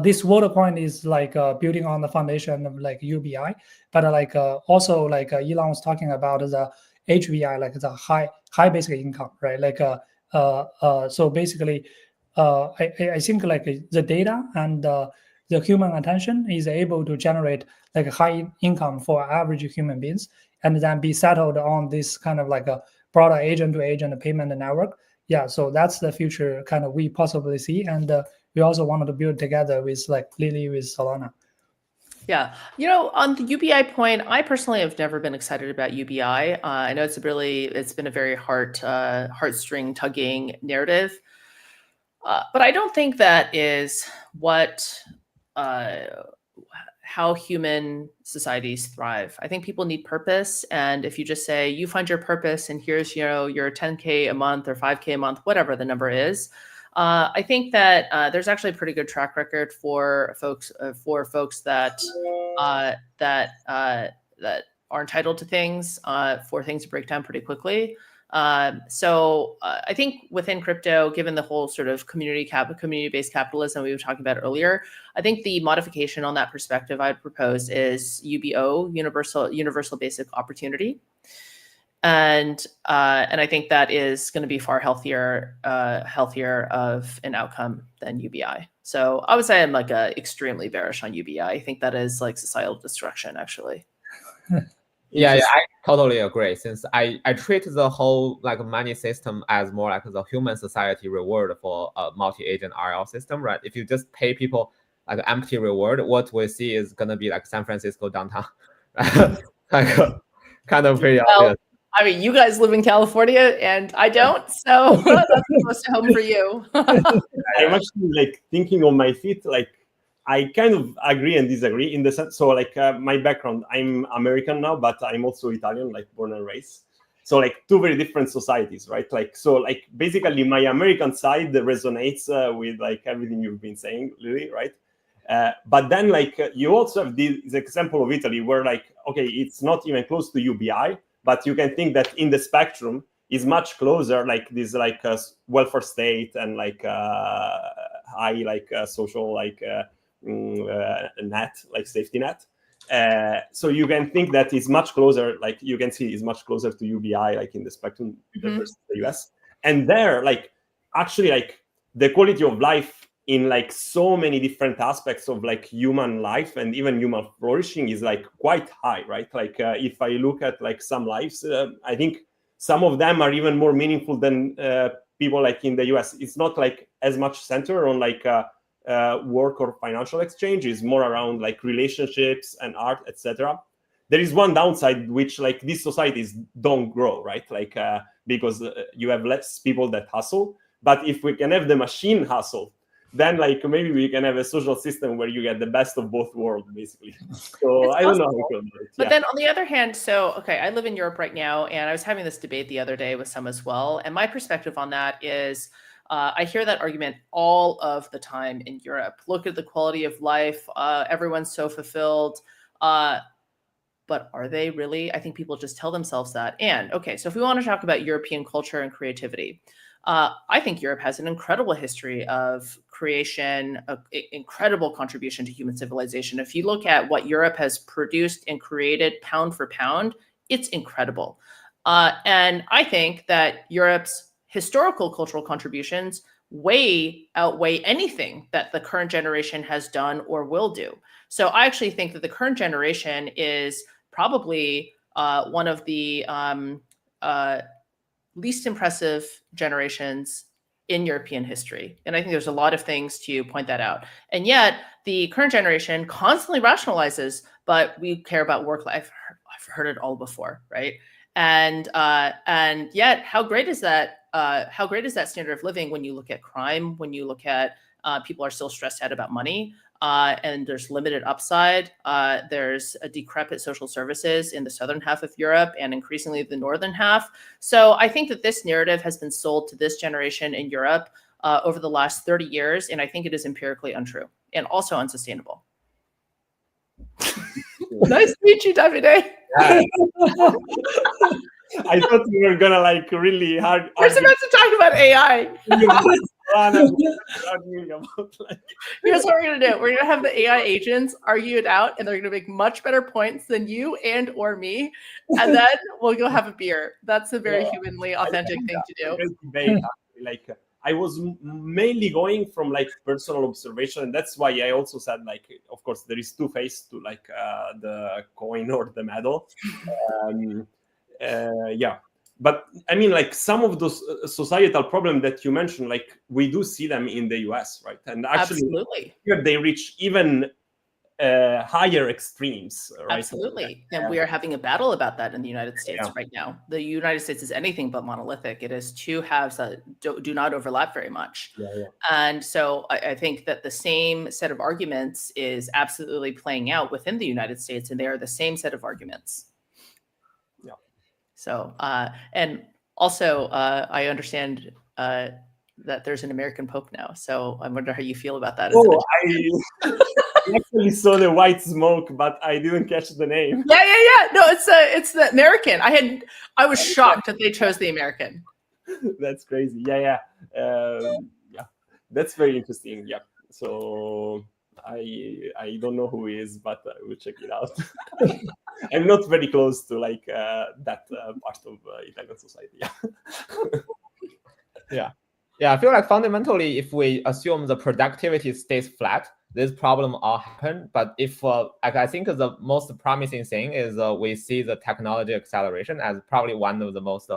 this Watercoin is like building on the foundation of like UBI, but also like Elon was talking about the HBI, like the high basic income, right? Like so basically, I think like the data and the human attention is able to generate like a high income for average human beings, and then be settled on this kind of like a broader agent to agent payment network. Yeah, so that's the future kind of we possibly see, and we also wanted to build together with like Lily with Solana. Yeah, on the UBI point, I personally have never been excited about UBI. I know it's been a very heartstring tugging narrative, but I don't think that is what how human societies thrive. I think people need purpose, and if you just say you find your purpose and here's your 10K a month or 5K a month, whatever the number is, I think that there's actually a pretty good track record for folks that are entitled to things, for things to break down pretty quickly. So I think within crypto, given the whole sort of community-based capitalism we were talking about earlier, I think the modification on that perspective I'd propose is UBO, universal basic opportunity. And I think that is going to be far healthier of an outcome than UBI. So I would say I'm like extremely bearish on UBI. I think that is like societal destruction, actually. Yeah, I totally agree. Since I treat the whole like money system as more like the human society reward for a multi-agent RL system, right? If you just pay people like an empty reward, what we see is gonna be like San Francisco downtown, like kind of pretty obvious. I mean, you guys live in California and I don't, so that's close to home for you. I'm actually like thinking on my feet, like I kind of agree and disagree in the sense. So like my background, I'm American now, but I'm also Italian, like born and raised. So like two very different societies, right? Like, so like basically my American side resonates with like everything you've been saying, Lily, right? But then like you also have this example of Italy where like, okay, it's not even close to UBI, but you can think that in the spectrum is much closer, like this like welfare state and like high like social like net, like safety net. So you can think that it's much closer, like you can see is much closer to UBI, like in the spectrum versus the US. And there, like actually like the quality of life in like so many different aspects of like human life and even human flourishing is like quite high, right? Like if I look at like some lives, I think some of them are even more meaningful than people like in the US. It's not like as much center on like work or financial exchange, is more around like relationships and art, etc. There is one downside, which like these societies don't grow, right? Like because you have less people that hustle. But if we can have the machine hustle, then like maybe we can have a social system where you get the best of both worlds, basically. So I don't know how to do it. But then on the other hand, so, okay, I live in Europe right now, and I was having this debate the other day with some as well. And my perspective on that is, I hear that argument all of the time in Europe. Look at the quality of life. Everyone's so fulfilled. But are they really? I think people just tell themselves that. And okay, so if we want to talk about European culture and creativity, I think Europe has an incredible history of creation, incredible contribution to human civilization. If you look at what Europe has produced and created pound for pound, it's incredible. And I think that Europe's historical cultural contributions way outweigh anything that the current generation has done or will do. So I actually think that the current generation is probably one of the least impressive generations in European history. And I think there's a lot of things to point that out. And yet the current generation constantly rationalizes, but we care about work life. I've heard it all before, right? And yet how great is that? How great is that standard of living when you look at crime, when you look at people are still stressed out about money, and there's limited upside. There's a decrepit social services in the southern half of Europe and increasingly the northern half. So I think that this narrative has been sold to this generation in Europe over the last 30 years, and I think it is empirically untrue and also unsustainable. Nice to meet you, Davide. Yeah. I thought we were gonna like really hard. We're supposed to talk about AI. Here's what we're gonna do. We're gonna have the AI agents argue it out, and they're gonna make much better points than you and or me. And then we'll go have a beer. That's a very humanly authentic thing to do. Like I was mainly going from like personal observation, and that's why I also said like, of course, there is two faces to like the coin or the medal. But I mean, like some of those societal problems that you mentioned, like we do see them in the US, right? And actually, absolutely, here they reach even higher extremes, right? Absolutely. And we are having a battle about that in the United States right now. The United States is anything but monolithic. It is two halves that do not overlap very much. And so I think that the same set of arguments is absolutely playing out within the United States, and they are the same set of arguments. So, and also, I understand that there's an American Pope now. So I wonder how you feel about that. Oh, I actually saw the white smoke, but I didn't catch the name. Yeah. No, it's the American. I was shocked that they chose the American. That's crazy. Yeah. That's very interesting. Yeah. So I don't know who he is, but I will check it out. I'm not very close to like that part of Italian society. Yeah. I feel like fundamentally, if we assume the productivity stays flat, this problem all happen. But if I think the most promising thing is we see the technology acceleration as probably one of the most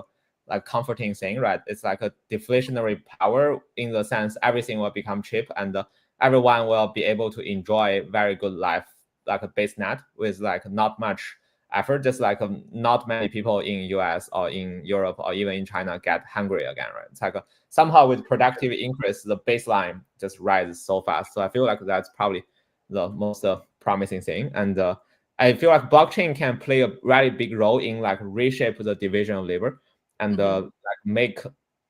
like comforting thing, right? It's like a deflationary power in the sense everything will become cheap and everyone will be able to enjoy very good life, like a base net with like not much effort, just like not many people in US or in Europe or even in China get hungry again, right? It's like somehow with productive increase, the baseline just rises so fast. So I feel like that's probably the most promising thing. And I feel like blockchain can play a really big role in like reshape the division of labor and like make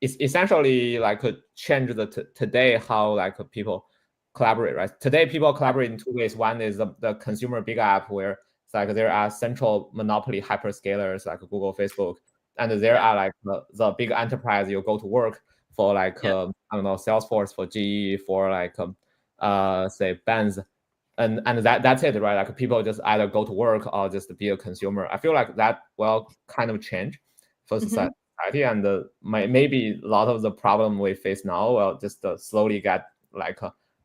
it's essentially like change the today how like people collaborate, right? Today people collaborate in two ways. One is the consumer big app where it's like there are central monopoly hyperscalers like Google, Facebook, and there are like the big enterprise you go to work for like I don't know, Salesforce, for GE, for like say Benz, and that's it, right? Like people just either go to work or just be a consumer. I feel like that will kind of change for society, and maybe a lot of the problem we face now will just slowly get like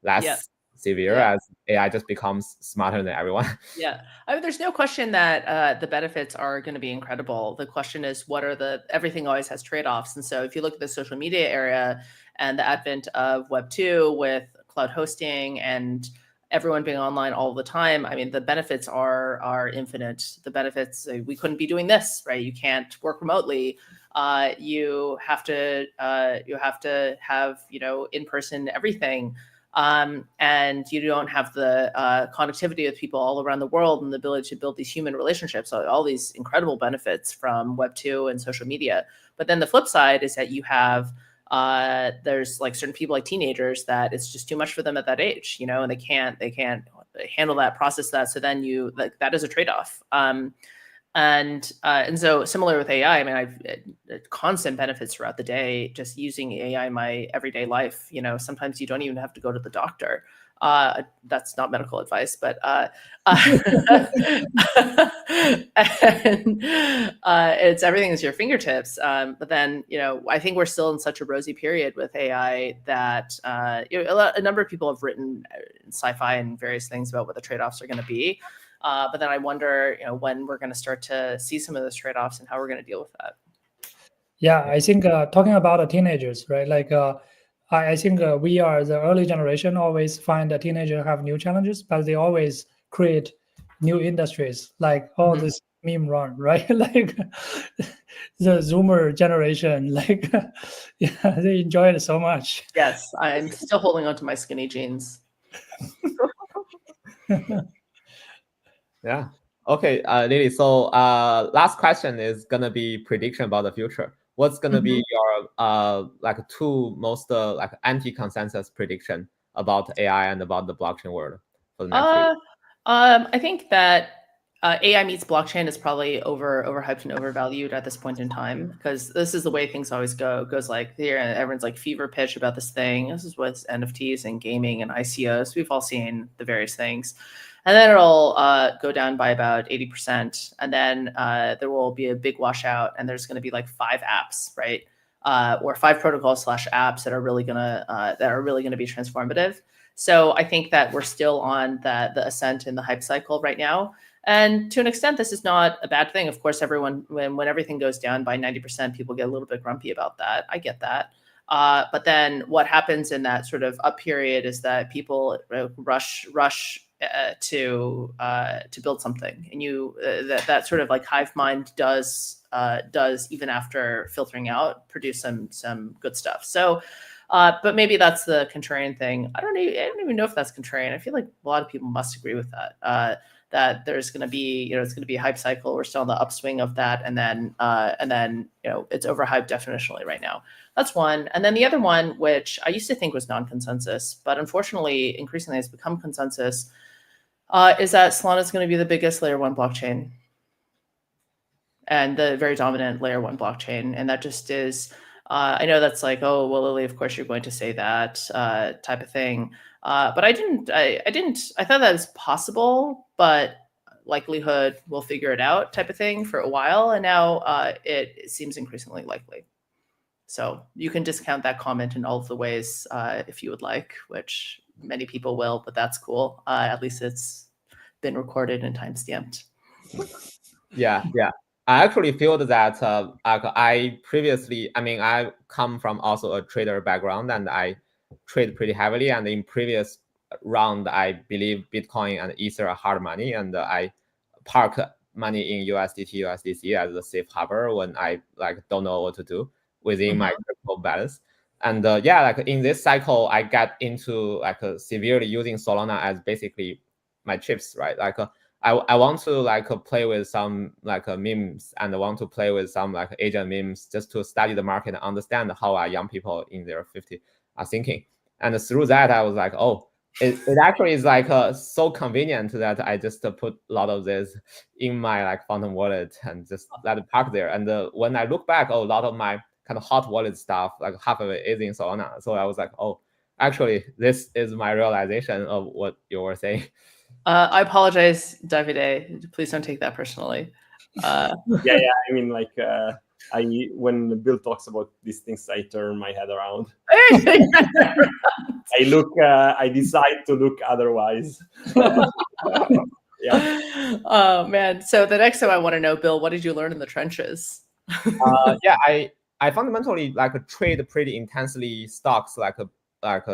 less severe as AI just becomes smarter than everyone. I mean, there's no question that the benefits are going to be incredible. The question is, what are everything always has trade-offs. And so if you look at the social media area and the advent of Web 2 with cloud hosting and everyone being online all the time, I mean, the benefits are infinite. The benefits, we couldn't be doing this, right? You can't work remotely. You have to have, in-person everything. and you don't have the connectivity with people all around the world and the ability to build these human relationships. So all these incredible benefits from Web 2 and social media. But then the flip side is that you have there's like certain people, like teenagers, that it's just too much for them at that age, you know, and they can't handle that, process that. So then that is a trade-off. And so similar with AI, I mean, I've constant benefits throughout the day just using AI in my everyday life. You know, sometimes you don't even have to go to the doctor. That's not medical advice, but it's everything is your fingertips. But then, you know, I think we're still in such a rosy period with AI that you know, a number of people have written sci-fi and various things about what the trade-offs are going to be. But then I wonder, you know, when we're going to start to see some of those trade-offs and how we're going to deal with that. Yeah, I think talking about the teenagers, right? Like, I think we are the early generation. Always find that teenagers have new challenges, but they always create new industries. Like all this meme run, right? Like the Zoomer generation, like yeah, they enjoy it so much. Yes, I'm still holding on to my skinny jeans. Yeah. Okay, Lily. So last question is gonna be prediction about the future. What's gonna be your like two most like anti-consensus prediction about AI and about the blockchain world for the next week? I think that AI meets blockchain is probably overhyped and overvalued at this point in time, because this is the way things always go. It goes like here, and everyone's like fever pitch about this thing. This is what's NFTs and gaming and ICOs. We've all seen the various things. And then it'll go down by about 80%. And then there will be a big washout, and there's going to be like 5 apps, right? Or 5 protocols / apps that are really gonna be transformative. So I think that we're still on the ascent in the hype cycle right now. And to an extent, this is not a bad thing. Of course, everyone, when everything goes down by 90%, people get a little bit grumpy about that. I get that. But then what happens in that sort of up period is that people rush to build something, and that sort of like hive mind does even after filtering out produce some good stuff. So. But maybe that's the contrarian thing. I don't even know if that's contrarian. I feel like a lot of people must agree with that. That there's going to be, you know, it's going to be a hype cycle. We're still on the upswing of that, and then you know, it's overhyped definitionally right now. That's one. And then the other one, which I used to think was non-consensus, but unfortunately increasingly has become consensus, is that Solana is going to be the biggest layer 1 blockchain and the very dominant layer 1 blockchain, and that just is. I know that's like, oh, well, Lily, of course you're going to say that type of thing. But I didn't. I thought that was possible, but likelihood we'll figure it out type of thing for a while. And now it seems increasingly likely. So you can discount that comment in all of the ways if you would like, which many people will, but that's cool. At least it's been recorded and timestamped. Yeah. I actually feel that I come from also a trader background, and I trade pretty heavily. And in previous round, I believe Bitcoin and Ether are hard money, and I park money in USDT, USDC as a safe harbor when I like don't know what to do within my crypto balance. And yeah, like in this cycle, I got into like severely using Solana as basically my chips, right? Like I want to like play with some like memes, and I want to play with some like agent memes just to study the market and understand how our young people in their 50s are thinking. And through that, I was like, oh, it actually is like so convenient that I just put a lot of this in my like Phantom wallet and just let it park there. And when I look back, a lot of my kind of hot wallet stuff, like half of it is in Solana. So I was like, oh, actually, this is my realization of what you were saying. I apologize, Davide. Please don't take that personally. Yeah. I mean, like, when Bill talks about these things, I turn my head around. I decide to look otherwise. Yeah. Oh man. So the next time I want to know, Bill, what did you learn in the trenches? Yeah, I fundamentally like trade pretty intensely stocks like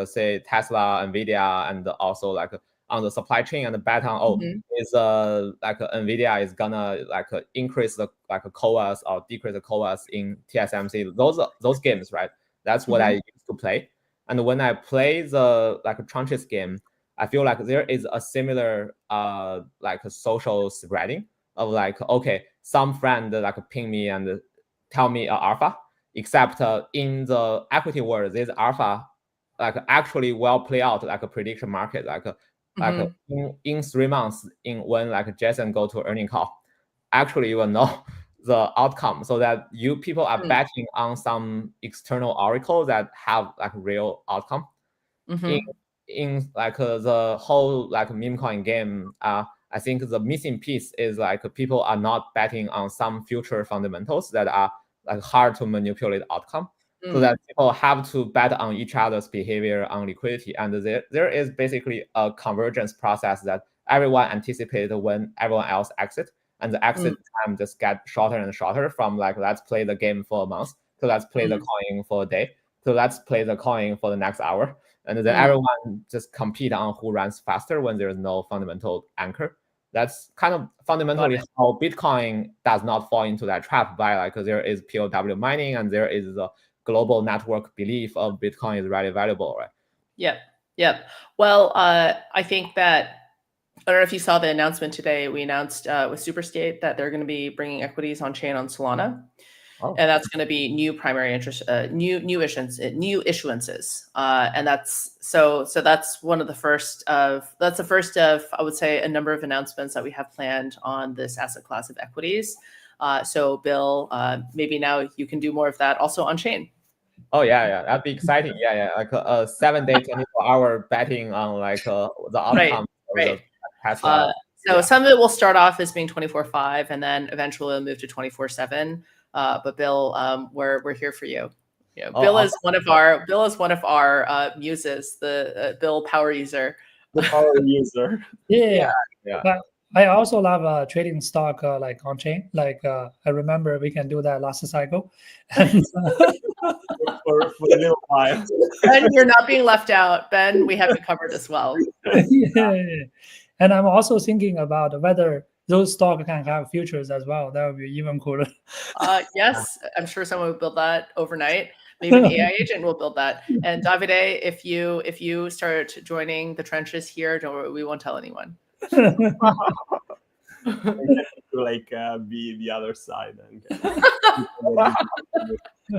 say Tesla, Nvidia, and also like on the supply chain, and bet on is like Nvidia is gonna like increase the like CoWoS or decrease the CoWoS in TSMC. Those games, right? That's what I used to play. And when I play the like trenches game, I feel like there is a similar like a social spreading of like, okay, some friend like ping me and tell me alpha, except in the equity world, this alpha like actually will play out like a prediction market, like in 3 months, in when like Jason go to earning call, actually you will know the outcome, so that you people are betting on some external oracle that have like real outcome. In like the whole like meme coin game, I think the missing piece is like people are not betting on some future fundamentals that are like hard to manipulate outcome. So that people have to bet on each other's behavior on liquidity, and there is basically a convergence process that everyone anticipates when everyone else exit, and the exit time just get shorter and shorter, from like let's play the game for a month to let's play the coin for a day to let's play the coin for the next hour, and then everyone just compete on who runs faster when there's no fundamental anchor. That's kind of fundamentally how Bitcoin does not fall into that trap, by like there is POW mining and there is the global network belief of Bitcoin is really valuable, right? Yep. Well, I think that, I don't know if you saw the announcement today. We announced with Superstate that they're going to be bringing equities on chain on Solana, and that's going to be new primary interest, new issuances, and that's so that's one of the first of I would say a number of announcements that we have planned on this asset class of equities. So Bill, maybe now you can do more of that also on chain. Oh yeah, that'd be exciting. Yeah, like a 7-day, 24-hour betting on like the outcome of the Tesla. So some of it will start off as being 24/5, and then eventually it'll move to 24/7. But Bill, we're here for you. Bill is one of our muses, the Bill power user. The power user. Yeah. But I also love trading stock like on chain. Like I remember we can do that last cycle. And, for a little while. Ben, you're not being left out. Ben, we have you covered as well. Yeah. And I'm also thinking about whether those stocks can have futures as well. That would be even cooler. Yes, I'm sure someone would build that overnight. Maybe an AI agent will build that. And Davide, if you start joining the trenches here, don't worry, we won't tell anyone. Like be the other side and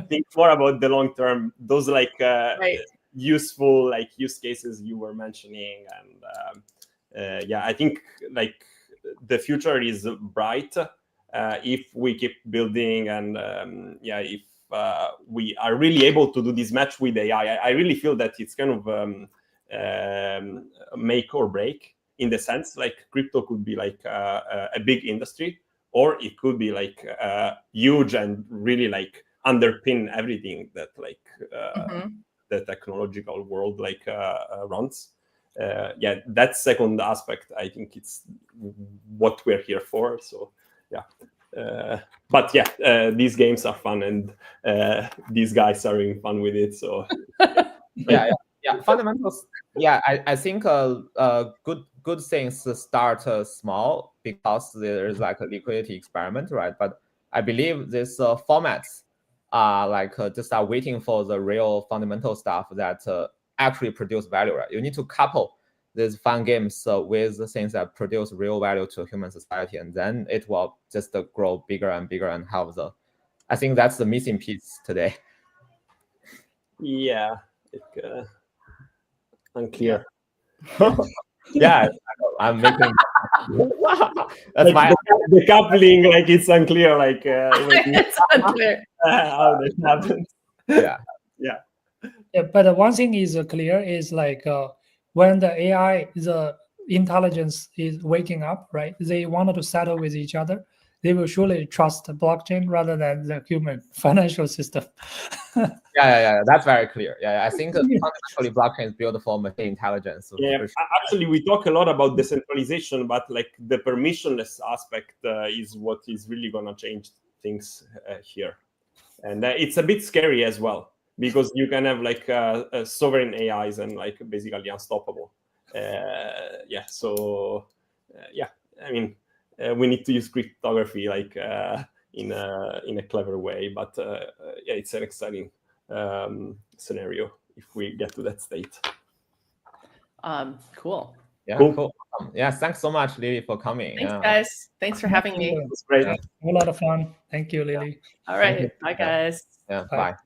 think more about the long term. Those like useful like use cases you were mentioning, and I think like the future is bright if we keep building, and if we are really able to do this match with AI. I really feel that it's kind of make or break, in the sense like crypto could be like a big industry, or it could be like huge and really like underpin everything that like the technological world like runs. That second aspect, I think it's what we're here for. So these games are fun, and these guys are having fun with it. So fundamentals. I think good things start small, because there's like a liquidity experiment, right? But I believe these formats are like just are waiting for the real fundamental stuff that actually produce value, right? You need to couple these fun games with the things that produce real value to human society, and then it will just grow bigger and bigger and have the. I think that's the missing piece today. Yeah, unclear. I'm making. That's like the coupling, like it's unclear, like it's unclear how that happens. Yeah, but one thing is clear is like when the AI, the intelligence is waking up, right? They wanted to settle with each other. They will surely trust the blockchain rather than the human financial system. That's very clear. I think fundamentally blockchain is built for machine intelligence. Actually, we talk a lot about decentralization, but like the permissionless aspect is what is really gonna change things here, and it's a bit scary as well, because you can have like sovereign AIs and like basically unstoppable. I mean, we need to use cryptography like in a clever way, but it's an exciting scenario if we get to that state. Cool. Yeah, Cool. cool. Yeah, thanks so much, Lily, for coming. Thanks, Yeah. guys. Thanks for having me. It was great. A lot of fun. Thank you, Lily. All Thank you. right. Bye, Yeah. guys. Yeah, Bye. bye.